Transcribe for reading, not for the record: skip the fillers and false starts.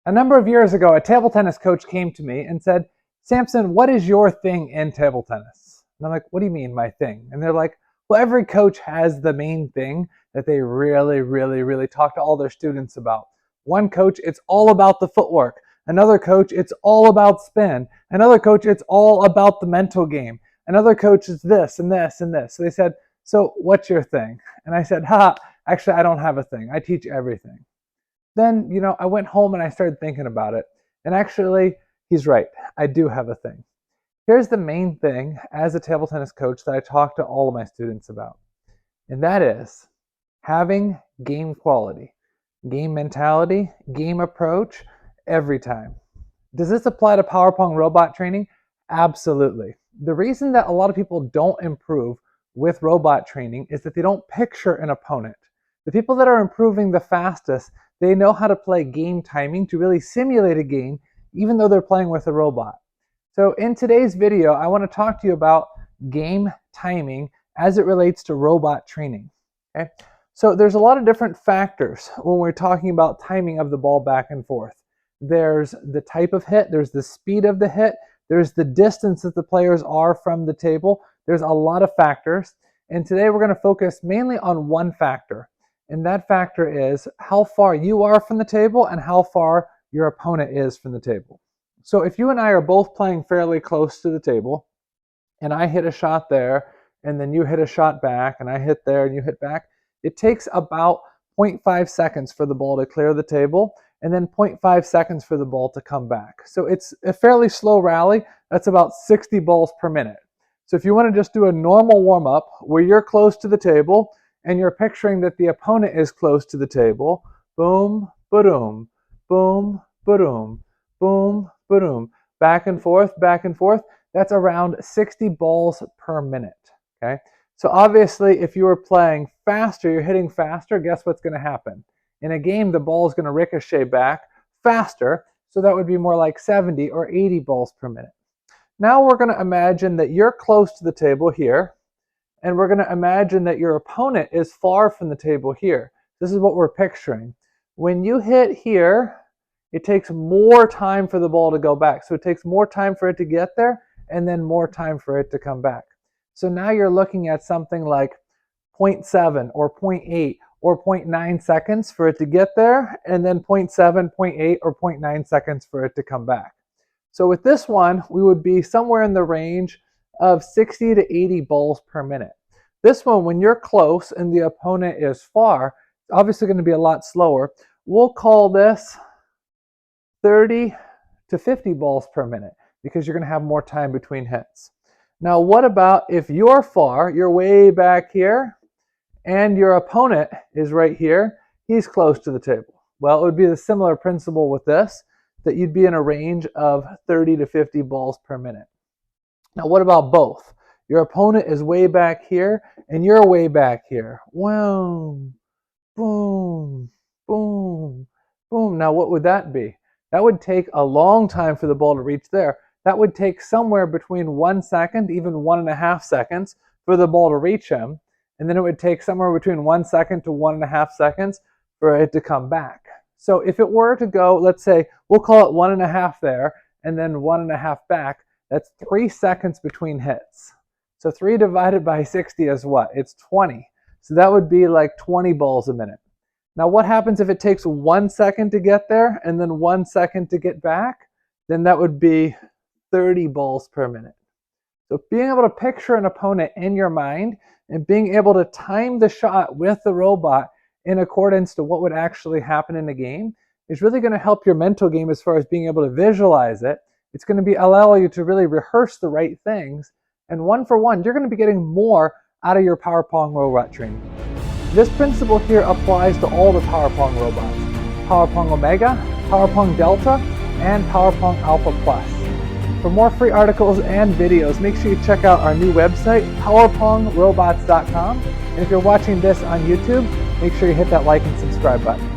A number of years ago, a table tennis coach came to me and said, Samson, what is your thing in table tennis? And I'm like, what do you mean, my thing? And they're like, well, every coach has the main thing that they really talk to all their students about. One coach, it's all about the footwork. Another coach, it's all about spin. Another coach, it's all about the mental game. Another coach is this and this and this. So they said, so what's your thing? And I said, actually, I don't have a thing. I teach everything. Then, I went home and I started thinking about it. And actually, he's right. I do have a thing. Here's the main thing as a table tennis coach that I talk to all of my students about. And that is having game quality, game mentality, game approach every time. Does this apply to Power Pong robot training? Absolutely. The reason that a lot of people don't improve with robot training is that they don't picture an opponent. The people that are improving the fastest, they know how to play game timing to really simulate a game, even though they're playing with a robot. So in today's video, I want to talk to you about game timing as it relates to robot training. Okay? So there's a lot of different factors when we're talking about timing of the ball back and forth. There's the type of hit, there's the speed of the hit, there's the distance that the players are from the table. There's a lot of factors. And today we're going to focus mainly on one factor. And that factor is how far you are from the table and how far your opponent is from the table. So if you and I are both playing fairly close to the table, and I hit a shot there, and then you hit a shot back, and I hit there and you hit back, it takes about 0.5 seconds for the ball to clear the table, and then 0.5 seconds for the ball to come back. So it's a fairly slow rally. That's about 60 balls per minute. So if you want to just do a normal warm-up where you're close to the table, and you're picturing that the opponent is close to the table, boom, ba-doom, boom, ba-doom, boom, ba-doom, back and forth, that's around 60 balls per minute, okay? So obviously, if you are playing faster, you're hitting faster, guess what's going to happen? In a game, the ball is going to ricochet back faster, so that would be more like 70 or 80 balls per minute. Now we're going to imagine that you're close to the table here, and we're going to imagine that your opponent is far from the table here. This is what we're picturing. When you hit here, it takes more time for the ball to go back. So it takes more time for it to get there and then more time for it to come back. So now you're looking at something like 0.7 or 0.8 or 0.9 seconds for it to get there, and then 0.7, 0.8, or 0.9 seconds for it to come back. So with this one, we would be somewhere in the range of 60 to 80 balls per minute. This one, when you're close and the opponent is far, it's obviously going to be a lot slower. We'll call this 30 to 50 balls per minute because you're going to have more time between hits. Now, what about if you're far, you're way back here, and your opponent is right here, he's close to the table? Well, it would be the similar principle with this, that you'd be in a range of 30 to 50 balls per minute. Now, what about both? Your opponent is way back here, and you're way back here. Boom, boom, boom, boom. Now, what would that be? That would take a long time for the ball to reach there. That would take somewhere between 1 second, even 1.5 seconds, for the ball to reach him. And then it would take somewhere between 1 second to 1.5 seconds for it to come back. So if it were to go, let's say, we'll call it 1.5 there, and then 1.5 back, that's 3 seconds between hits. So 3 divided by 60 is what? It's 20. So that would be like 20 balls a minute. Now what happens if it takes 1 second to get there and then 1 second to get back? Then that would be 30 balls per minute. So being able to picture an opponent in your mind and being able to time the shot with the robot in accordance to what would actually happen in the game is really going to help your mental game as far as being able to visualize it. It's going to allow you to really rehearse the right things. And one for one, you're going to be getting more out of your Power Pong robot training. This principle here applies to all the Power Pong robots. Power Pong Omega, Power Pong Delta, and Power Pong Alpha Plus. For more free articles and videos, make sure you check out our new website, powerpongrobots.com. And if you're watching this on YouTube, make sure you hit that like and subscribe button.